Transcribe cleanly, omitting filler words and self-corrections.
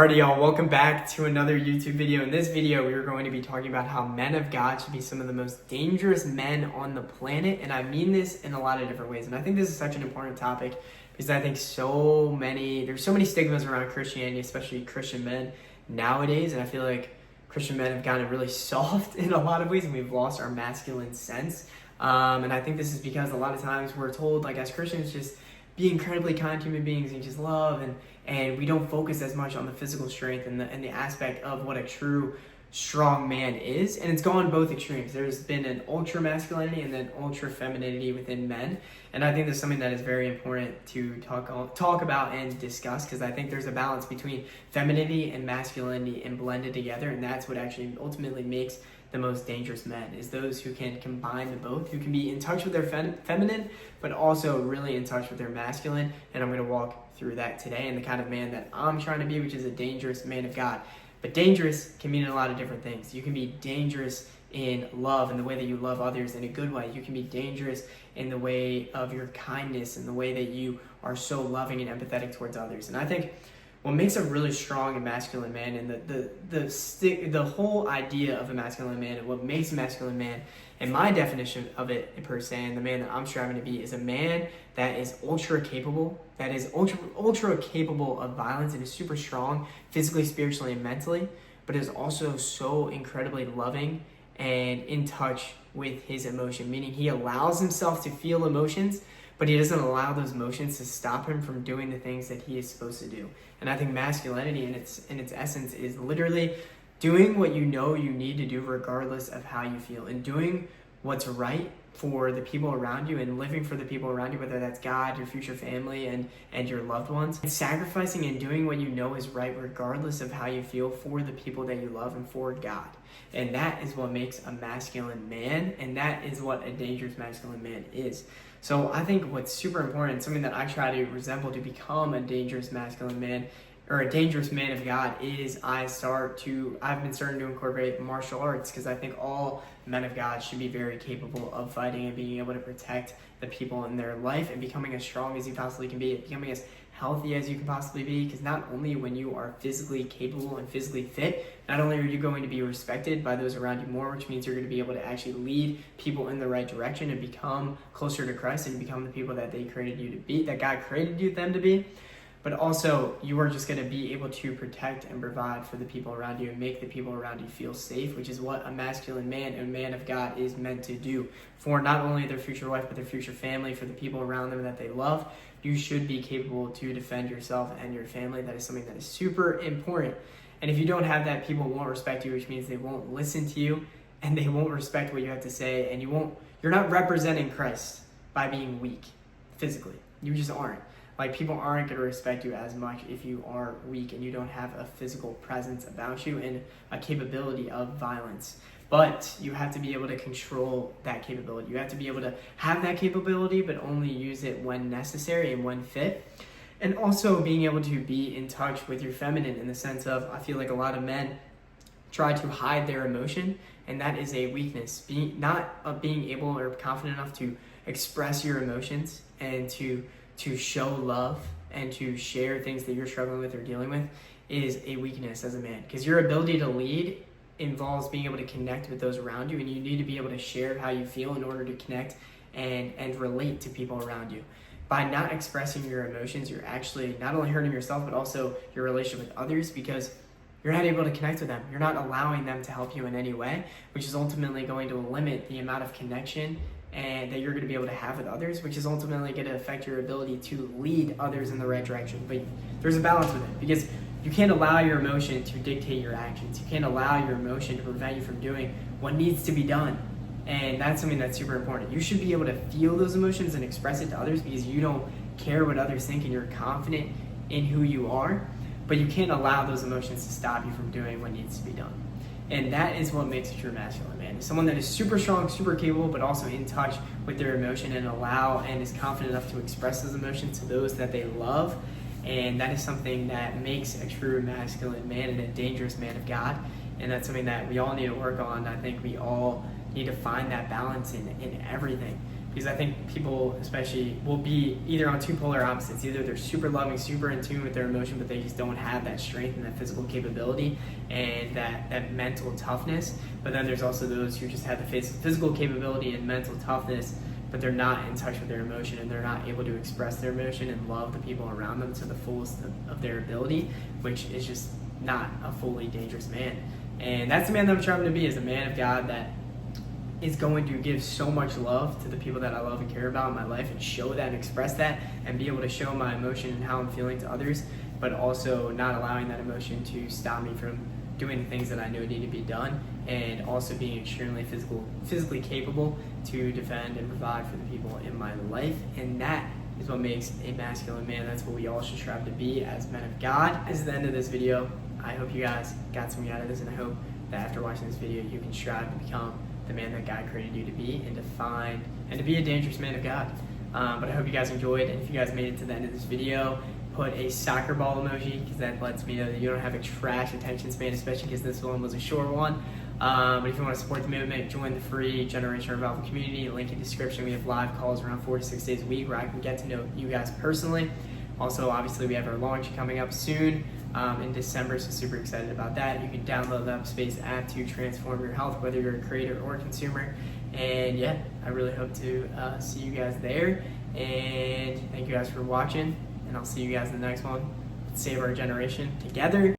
Alrighty y'all, welcome back to another YouTube video. In this video, we are going to be talking about how men of God should be some of the most dangerous men on the planet. And I mean this in a lot of different ways. And I think this is such an important topic because I think there's so many stigmas around Christianity, especially Christian men nowadays. And I feel like Christian men have gotten really soft in a lot of ways and we've lost our masculine sense. And I think this is because a lot of times we're told, like as Christians, just be incredibly kind human beings and just love, and we don't focus as much on the physical strength and the aspect of what a true strong man is. And it's gone both extremes. There's been an ultra masculinity and then ultra femininity within men, and I think that's something that is very important to talk about and discuss, because I think there's a balance between femininity and masculinity and blended together, and that's what actually ultimately makes the most dangerous men, is those who can combine the both, who can be in touch with their feminine, but also really in touch with their masculine. And I'm going to walk through that today and the kind of man that I'm trying to be, which is a dangerous man of God. But dangerous can mean a lot of different things. You can be dangerous in love and the way that you love others in a good way. You can be dangerous in the way of your kindness and the way that you are so loving and empathetic towards others. And I think what makes a really strong and masculine man, and the whole idea of a masculine man, and what makes a masculine man, and my definition of it per se, and the man that I'm striving to be, is a man that is ultra capable, ultra capable of violence, and is super strong physically, spiritually, and mentally, but is also so incredibly loving and in touch with his emotion, meaning he allows himself to feel emotions, but he doesn't allow those emotions to stop him from doing the things that he is supposed to do. And I think masculinity in its essence is literally doing what you know you need to do regardless of how you feel, and doing what's right for the people around you and living for the people around you, whether that's God, your future family, and your loved ones. And sacrificing and doing what you know is right regardless of how you feel for the people that you love and for God. And that is what makes a masculine man, and that is what a dangerous masculine man is. So I think what's super important, something that I try to resemble to become a dangerous masculine man, or a dangerous man of God, is I've been starting to incorporate martial arts, because I think all men of God should be very capable of fighting and being able to protect the people in their life and becoming as strong as you possibly can be, becoming as healthy as you can possibly be. Because not only when you are physically capable and physically fit, not only are you going to be respected by those around you more, which means you're going to be able to actually lead people in the right direction and become closer to Christ and become the people that they created you to be, that God created them to be, but also you are just going to be able to protect and provide for the people around you and make the people around you feel safe, which is what a masculine man and man of God is meant to do for not only their future wife, but their future family, for the people around them that they love. You should be capable to defend yourself and your family. That is something that is super important. And if you don't have that, people won't respect you, which means they won't listen to you and they won't respect what you have to say, and you're not representing Christ by being weak physically. You just aren't. Like, people aren't going to respect you as much if you are weak and you don't have a physical presence about you and a capability of violence. But you have to be able to control that capability. You have to be able to have that capability, but only use it when necessary and when fit. And also being able to be in touch with your feminine, in the sense of, I feel like a lot of men try to hide their emotion, and that is a weakness. Not being able or confident enough to express your emotions and to show love and to share things that you're struggling with or dealing with is a weakness as a man, because your ability to lead involves being able to connect with those around you, and you need to be able to share how you feel in order to connect and relate to people around you. By not expressing your emotions, you're actually not only hurting yourself, but also your relationship with others, because you're not able to connect with them. You're not allowing them to help you in any way, which is ultimately going to limit the amount of connection and that you're going to be able to have with others, which is ultimately going to affect your ability to lead others in the right direction. But there's a balance with it, because you can't allow your emotion to dictate your actions. You can't allow your emotion to prevent you from doing what needs to be done. And that's something that's super important. You should be able to feel those emotions and express it to others, because you don't care what others think and you're confident in who you are, but you can't allow those emotions to stop you from doing what needs to be done. And that is what makes a true masculine man. It's someone that is super strong, super capable, but also in touch with their emotion and is confident enough to express those emotions to those that they love. And that is something that makes a true masculine man and a dangerous man of God. And that's something that we all need to work on. I think we all need to find that balance in everything. because I think people especially will be either on two polar opposites. Either they're super loving, super in tune with their emotion, but they just don't have that strength and that physical capability and that mental toughness. But then there's also those who just have the physical capability and mental toughness, but they're not in touch with their emotion and they're not able to express their emotion and love the people around them to the fullest of their ability, which is just not a fully dangerous man. And that's the man that I'm trying to be, is a man of God that is going to give so much love to the people that I love and care about in my life, and show that and express that and be able to show my emotion and how I'm feeling to others, but also not allowing that emotion to stop me from doing the things that I know need to be done, and also being extremely physically capable to defend and provide for the people in my life. And that is what makes a masculine man. That's what we all should strive to be as men of God. This is the end of this video. I hope you guys got something out of this, and I hope that after watching this video you can strive to become the man that God created you to be, and to find and to be a dangerous man of God. But I hope you guys enjoyed, and if you guys made it to the end of this video, put a soccer ball emoji, because that lets me know that you don't have a trash attention span, especially because this one was a short one. But if you want to support the movement, join the free Generation Revival community. Link in the description. We have live calls around 4 to 6 days a week where I can get to know you guys personally. Also, obviously, we have our launch coming up soon in December, so super excited about that. You can download the Upspace app to transform your health, whether you're a creator or a consumer. And yeah, I really hope to see you guys there. And thank you guys for watching, and I'll see you guys in the next one. Let's save our generation together.